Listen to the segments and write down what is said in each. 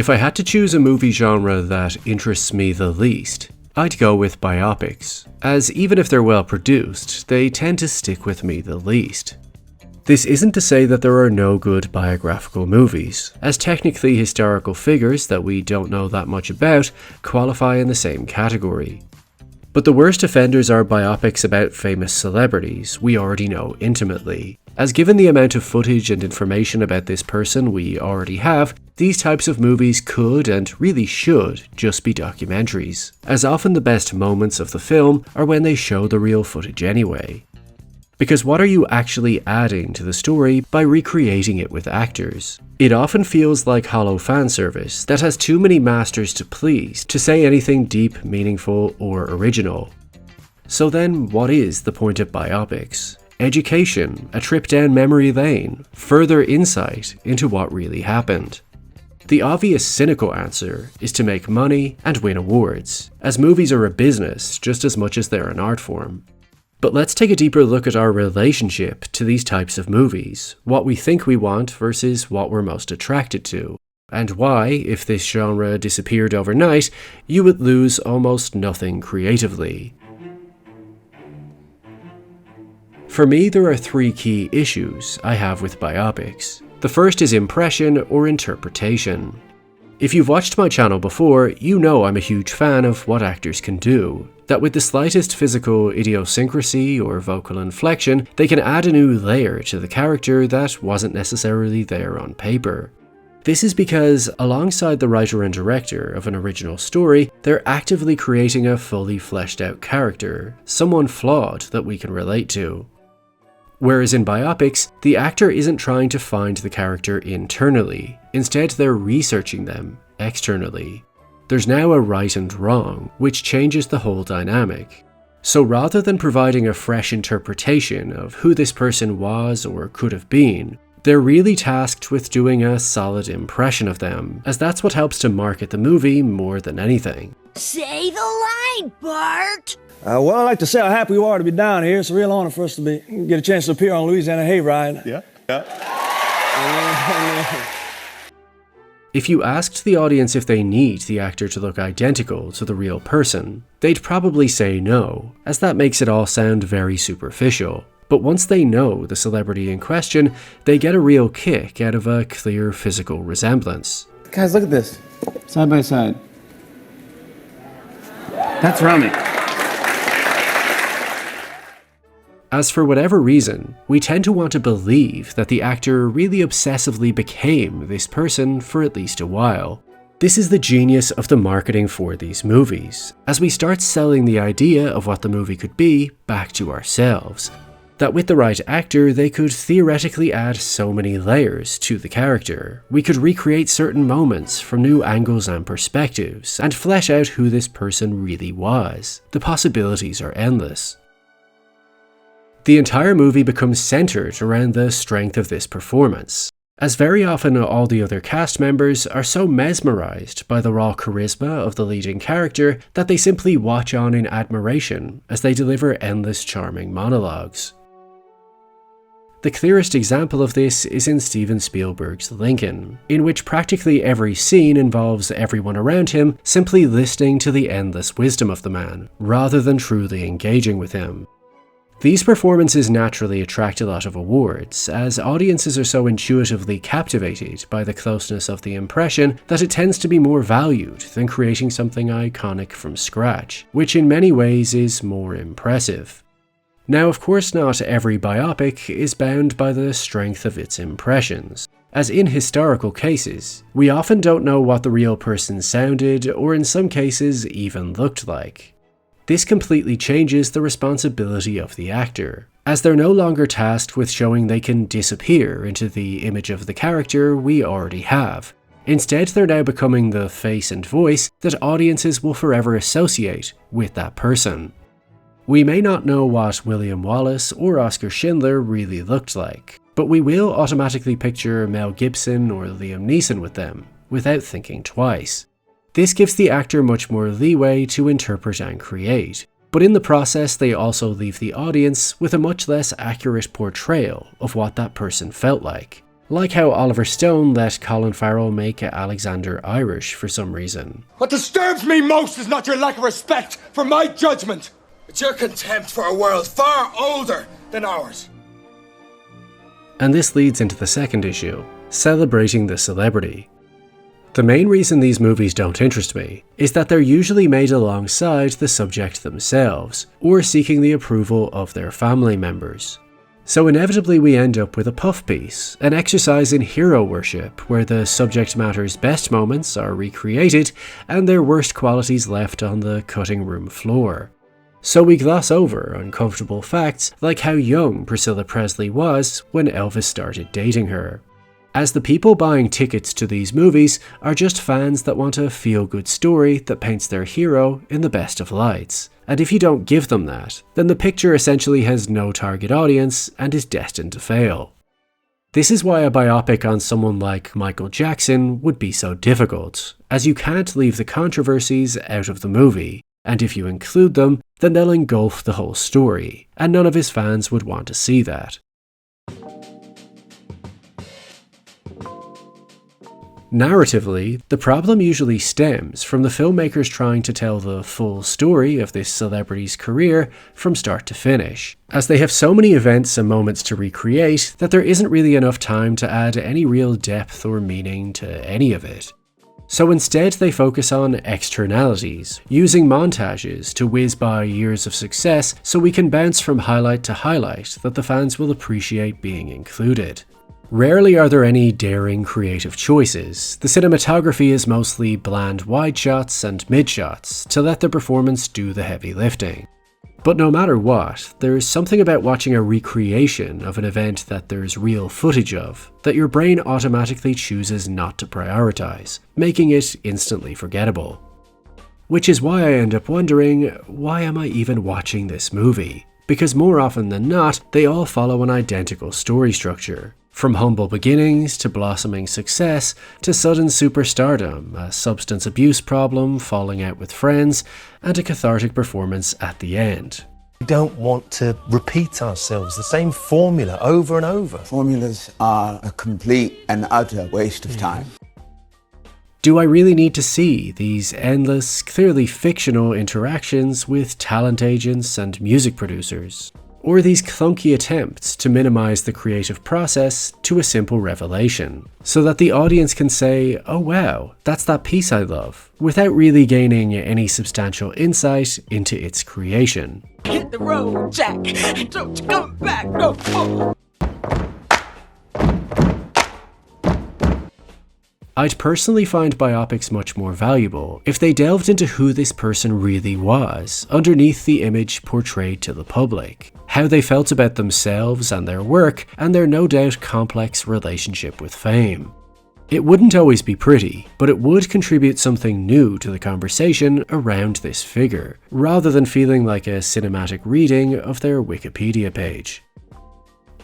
If I had to choose a movie genre that interests me the least, I'd go with biopics, as even if they're well produced, they tend to stick with me the least. This isn't to say that there are no good biographical movies, as technically historical figures that we don't know that much about qualify in the same category. But the worst offenders are biopics about famous celebrities we already know intimately, as given the amount of footage and information about this person we already have, these types of movies could and really should just be documentaries, as often the best moments of the film are when they show the real footage anyway. Because what are you actually adding to the story by recreating it with actors? It often feels like hollow fan service that has too many masters to please to say anything deep, meaningful, or original. So then, what is the point of biopics? Education, a trip down memory lane, further insight into what really happened. The obvious cynical answer is to make money and win awards, as movies are a business just as much as they're an art form. But let's take a deeper look at our relationship to these types of movies, what we think we want versus what we're most attracted to, and why, if this genre disappeared overnight, you would lose almost nothing creatively. For me, there are three key issues I have with biopics. The first is impression or interpretation. If you've watched my channel before, you know I'm a huge fan of what actors can do. That with the slightest physical idiosyncrasy or vocal inflection, they can add a new layer to the character that wasn't necessarily there on paper. This is because, alongside the writer and director of an original story, they're actively creating a fully fleshed out character, someone flawed that we can relate to. Whereas in biopics, the actor isn't trying to find the character internally, instead they're researching them externally. There's now a right and wrong, which changes the whole dynamic. So rather than providing a fresh interpretation of who this person was or could have been, they're really tasked with doing a solid impression of them, as that's what helps to market the movie more than anything. Say the line, Bart! Well, I'd like to say how happy we are to be down here. It's a real honor for us to get a chance to appear on Louisiana Hayride. Yeah. If you asked the audience if they need the actor to look identical to the real person, they'd probably say no, as that makes it all sound very superficial. But once they know the celebrity in question, they get a real kick out of a clear physical resemblance. Guys, look at this. Side by side. That's Rami. As for whatever reason, we tend to want to believe that the actor really obsessively became this person for at least a while. This is the genius of the marketing for these movies, as we start selling the idea of what the movie could be back to ourselves. That with the right actor, they could theoretically add so many layers to the character. We could recreate certain moments from new angles and perspectives, and flesh out who this person really was. The possibilities are endless. The entire movie becomes centered around the strength of this performance, as very often all the other cast members are so mesmerized by the raw charisma of the leading character that they simply watch on in admiration as they deliver endless charming monologues. The clearest example of this is in Steven Spielberg's Lincoln, in which practically every scene involves everyone around him simply listening to the endless wisdom of the man, rather than truly engaging with him. These performances naturally attract a lot of awards, as audiences are so intuitively captivated by the closeness of the impression that it tends to be more valued than creating something iconic from scratch, which in many ways is more impressive. Now, of course, not every biopic is bound by the strength of its impressions, as in historical cases, we often don't know what the real person sounded or in some cases even looked like. This completely changes the responsibility of the actor, as they're no longer tasked with showing they can disappear into the image of the character we already have. Instead, they're now becoming the face and voice that audiences will forever associate with that person. We may not know what William Wallace or Oscar Schindler really looked like, but we will automatically picture Mel Gibson or Liam Neeson with them, without thinking twice. This gives the actor much more leeway to interpret and create, but in the process they also leave the audience with a much less accurate portrayal of what that person felt like. Like how Oliver Stone let Colin Farrell make Alexander Irish for some reason. What disturbs me most is not your lack of respect for my judgment. It's your contempt for a world far older than ours. And this leads into the second issue, celebrating the celebrity. The main reason these movies don't interest me is that they're usually made alongside the subject themselves, or seeking the approval of their family members. So inevitably we end up with a puff piece, an exercise in hero worship where the subject matter's best moments are recreated and their worst qualities left on the cutting room floor. So we gloss over uncomfortable facts like how young Priscilla Presley was when Elvis started dating her. As the people buying tickets to these movies are just fans that want a feel-good story that paints their hero in the best of lights. And if you don't give them that, then the picture essentially has no target audience and is destined to fail. This is why a biopic on someone like Michael Jackson would be so difficult, as you can't leave the controversies out of the movie, and if you include them, then they'll engulf the whole story, and none of his fans would want to see that. Narratively, the problem usually stems from the filmmakers trying to tell the full story of this celebrity's career from start to finish, as they have so many events and moments to recreate that there isn't really enough time to add any real depth or meaning to any of it. So instead they focus on externalities, using montages to whiz by years of success so we can bounce from highlight to highlight that the fans will appreciate being included. Rarely are there any daring creative choices. The cinematography is mostly bland wide shots and mid shots to let the performance do the heavy lifting. But no matter what, there's something about watching a recreation of an event that there's real footage of that your brain automatically chooses not to prioritize, making it instantly forgettable. Which is why I end up wondering, why am I even watching this movie? Because more often than not, they all follow an identical story structure. From humble beginnings to blossoming success to sudden superstardom, a substance abuse problem, falling out with friends, and a cathartic performance at the end. We don't want to repeat ourselves, the same formula over and over. Formulas are a complete and utter waste of time. Do I really need to see these endless, clearly fictional interactions with talent agents and music producers? Or these clunky attempts to minimize the creative process to a simple revelation, so that the audience can say, oh wow, that's that piece I love, without really gaining any substantial insight into its creation. Hit the road, Jack, and don't you come back no more. I'd personally find biopics much more valuable if they delved into who this person really was, underneath the image portrayed to the public, how they felt about themselves and their work, and their no doubt complex relationship with fame. It wouldn't always be pretty, but it would contribute something new to the conversation around this figure, rather than feeling like a cinematic reading of their Wikipedia page.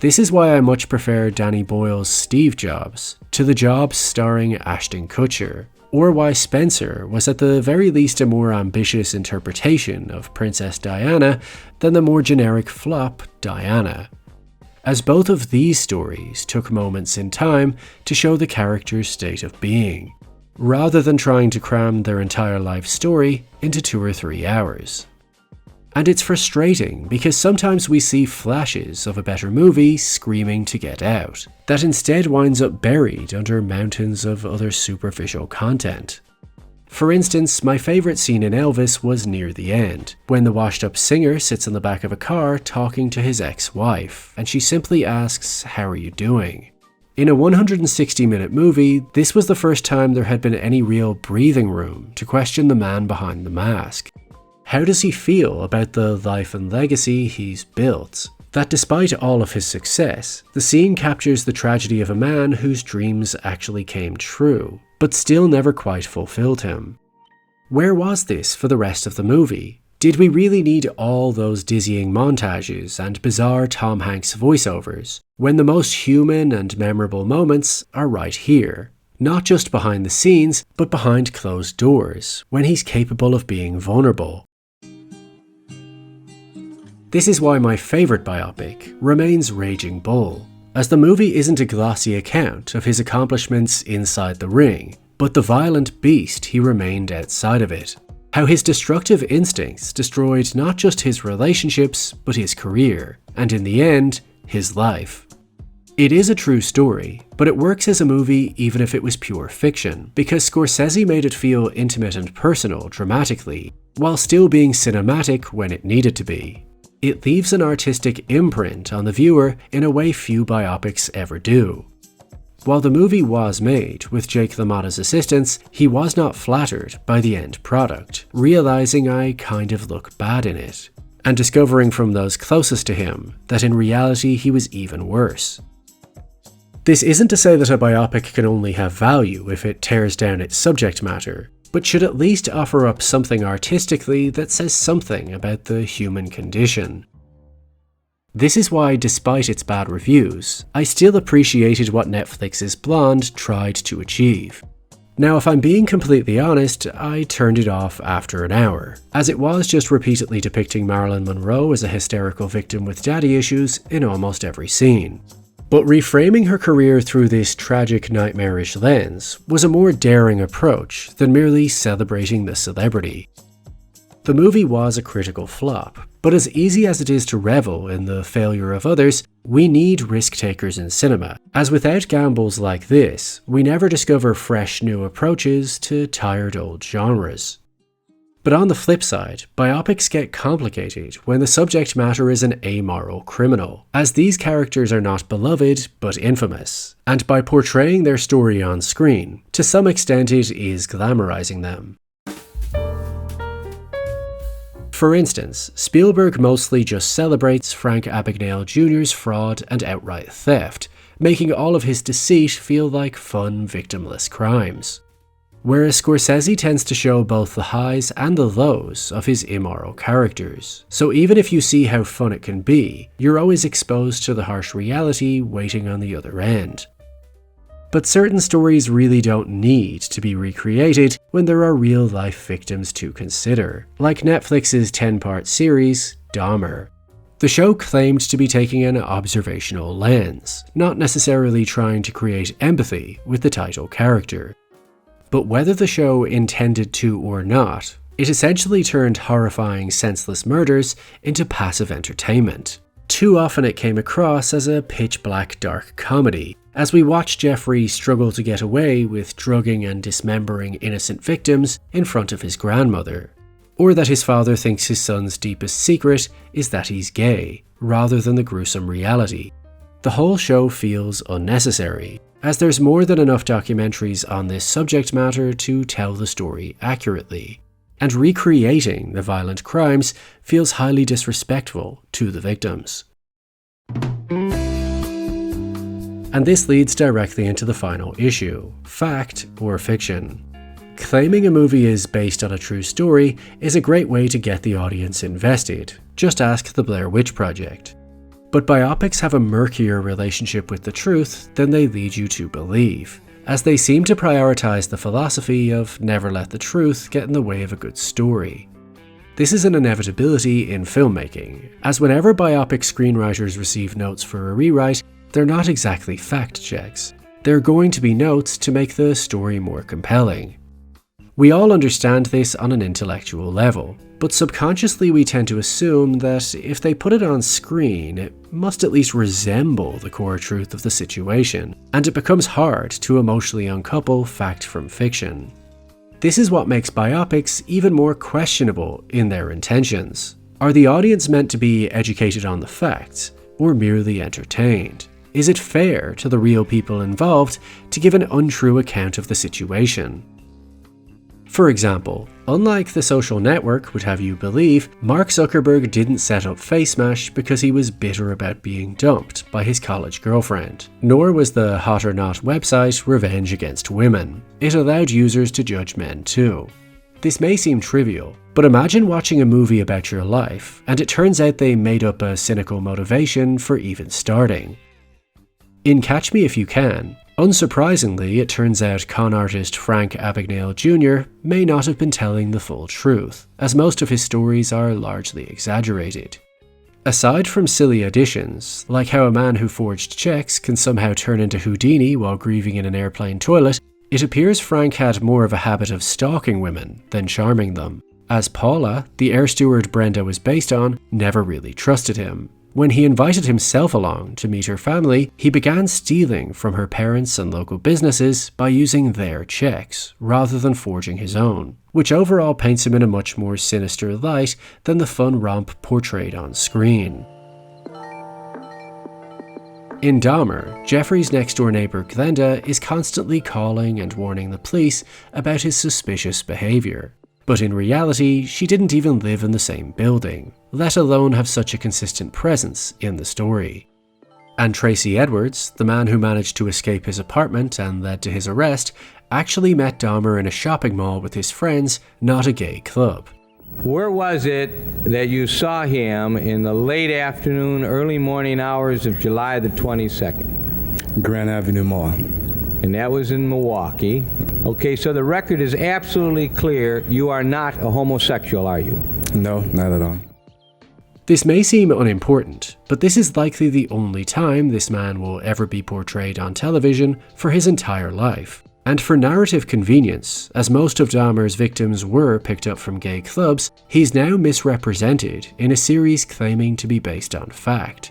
This is why I much prefer Danny Boyle's Steve Jobs to the Jobs starring Ashton Kutcher, or why Spencer was at the very least a more ambitious interpretation of Princess Diana than the more generic flop Diana, as both of these stories took moments in time to show the character's state of being, rather than trying to cram their entire life story into 2 or 3 hours. And it's frustrating because sometimes we see flashes of a better movie screaming to get out, that instead winds up buried under mountains of other superficial content. For instance, my favourite scene in Elvis was near the end, when the washed-up singer sits in the back of a car talking to his ex-wife, and she simply asks, "How are you doing?" In a 160-minute movie, this was the first time there had been any real breathing room to question the man behind the mask. How does he feel about the life and legacy he's built? That despite all of his success, the scene captures the tragedy of a man whose dreams actually came true, but still never quite fulfilled him. Where was this for the rest of the movie? Did we really need all those dizzying montages and bizarre Tom Hanks voiceovers, when the most human and memorable moments are right here? Not just behind the scenes, but behind closed doors, when he's capable of being vulnerable. This is why my favourite biopic remains Raging Bull. as the movie isn't a glossy account of his accomplishments inside the ring, but the violent beast he remained outside of it. How his destructive instincts destroyed not just his relationships, but his career, and in the end, his life. It is a true story, but it works as a movie even if it was pure fiction, because Scorsese made it feel intimate and personal dramatically, while still being cinematic when it needed to be. It leaves an artistic imprint on the viewer in a way few biopics ever do. While the movie was made with Jake LaMotta's assistance, he was not flattered by the end product, realizing I kind of look bad in it, and discovering from those closest to him that in reality he was even worse. This isn't to say that a biopic can only have value if it tears down its subject matter, but should at least offer up something artistically that says something about the human condition. This is why, despite its bad reviews, I still appreciated what Netflix's Blonde tried to achieve. Now, if I'm being completely honest, I turned it off after an hour, as it was just repeatedly depicting Marilyn Monroe as a hysterical victim with daddy issues in almost every scene. But reframing her career through this tragic, nightmarish lens was a more daring approach than merely celebrating the celebrity. The movie was a critical flop, but as easy as it is to revel in the failure of others, we need risk-takers in cinema, as without gambles like this, we never discover fresh new approaches to tired old genres. But on the flip side, biopics get complicated when the subject matter is an amoral criminal, as these characters are not beloved but infamous, and by portraying their story on screen, to some extent it is glamorizing them. For instance, Spielberg mostly just celebrates Frank Abagnale Jr.'s fraud and outright theft, making all of his deceit feel like fun, victimless crimes. Whereas Scorsese tends to show both the highs and the lows of his immoral characters. So even if you see how fun it can be, you're always exposed to the harsh reality waiting on the other end. But certain stories really don't need to be recreated when there are real-life victims to consider, like Netflix's 10-part series, Dahmer. The show claimed to be taking an observational lens, not necessarily trying to create empathy with the title character. But whether the show intended to or not, it essentially turned horrifying, senseless murders into passive entertainment. Too often it came across as a pitch-black dark comedy, as we watch Jeffrey struggle to get away with drugging and dismembering innocent victims in front of his grandmother. Or that his father thinks his son's deepest secret is that he's gay, rather than the gruesome reality. The whole show feels unnecessary, as there's more than enough documentaries on this subject matter to tell the story accurately, and recreating the violent crimes feels highly disrespectful to the victims. And this leads directly into the final issue: fact or fiction. Claiming a movie is based on a true story is a great way to get the audience invested. Just ask The Blair Witch Project. But biopics have a murkier relationship with the truth than they lead you to believe, as they seem to prioritize the philosophy of never let the truth get in the way of a good story. This is an inevitability in filmmaking, as whenever biopic screenwriters receive notes for a rewrite, they're not exactly fact checks. They're going to be notes to make the story more compelling. We all understand this on an intellectual level, but subconsciously we tend to assume that if they put it on screen, it must at least resemble the core truth of the situation, and it becomes hard to emotionally uncouple fact from fiction. This is what makes biopics even more questionable in their intentions. Are the audience meant to be educated on the facts, or merely entertained? Is it fair to the real people involved to give an untrue account of the situation? For example, unlike The Social Network would have you believe, Mark Zuckerberg didn't set up FaceMash because he was bitter about being dumped by his college girlfriend. Nor was the Hot or Not website revenge against women. It allowed users to judge men too. This may seem trivial, but imagine watching a movie about your life, and it turns out they made up a cynical motivation for even starting. In Catch Me If You Can, unsurprisingly, it turns out con artist Frank Abagnale Jr. may not have been telling the full truth, as most of his stories are largely exaggerated. Aside from silly additions, like how a man who forged checks can somehow turn into Houdini while grieving in an airplane toilet, it appears Frank had more of a habit of stalking women than charming them, as Paula, the air steward Brenda was based on, never really trusted him. When he invited himself along to meet her family, he began stealing from her parents and local businesses by using their checks, rather than forging his own, which overall paints him in a much more sinister light than the fun romp portrayed on screen. In Dahmer, Jeffrey's next-door neighbour Glenda is constantly calling and warning the police about his suspicious behaviour. But in reality, she didn't even live in the same building, let alone have such a consistent presence in the story. And Tracy Edwards, the man who managed to escape his apartment and led to his arrest, actually met Dahmer in a shopping mall with his friends, not a gay club. Where was it that you saw him in the late afternoon, early morning hours of July the 22nd? Grand Avenue Mall. And that was in Milwaukee. Okay, so the record is absolutely clear. You are not a homosexual, are you? No, not at all. This may seem unimportant, but this is likely the only time this man will ever be portrayed on television for his entire life. And for narrative convenience, as most of Dahmer's victims were picked up from gay clubs, he's now misrepresented in a series claiming to be based on fact.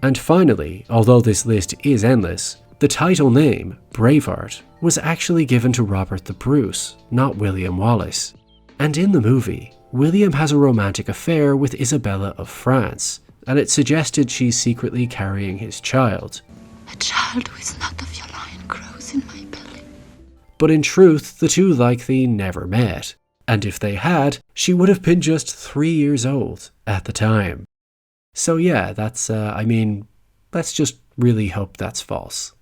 And finally, although this list is endless, the title name, Braveheart, was actually given to Robert the Bruce, not William Wallace. And in the movie, William has a romantic affair with Isabella of France, and it's suggested she's secretly carrying his child. A child who is not of your line grows in my belly. But in truth, the two likely never met, and if they had, she would have been just 3 years old at the time. So yeah, that's, let's just really hope that's false.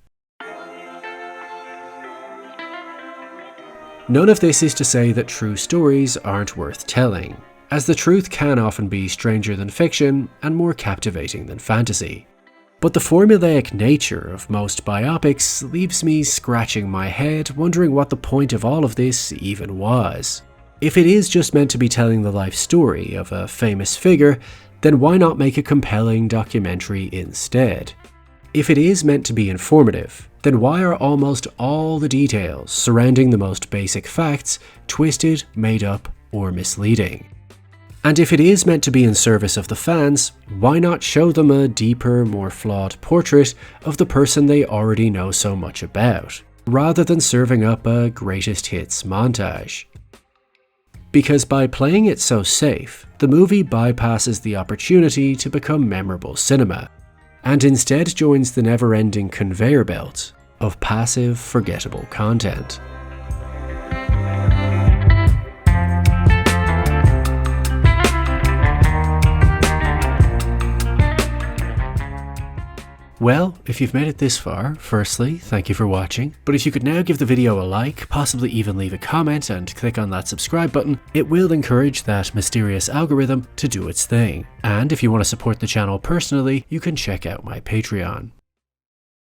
None of this is to say that true stories aren't worth telling, as the truth can often be stranger than fiction and more captivating than fantasy. But the formulaic nature of most biopics leaves me scratching my head wondering what the point of all of this even was. If it is just meant to be telling the life story of a famous figure, then why not make a compelling documentary instead? If it is meant to be informative, then why are almost all the details surrounding the most basic facts twisted, made up, or misleading? And if it is meant to be in service of the fans, why not show them a deeper, more flawed portrait of the person they already know so much about, rather than serving up a greatest hits montage? Because by playing it so safe, the movie bypasses the opportunity to become memorable cinema, and instead joins the never-ending conveyor belt of passive, forgettable content. Well, if you've made it this far, firstly, thank you for watching, but if you could now give the video a like, possibly even leave a comment and click on that subscribe button, it will encourage that mysterious algorithm to do its thing. And if you want to support the channel personally, you can check out my Patreon.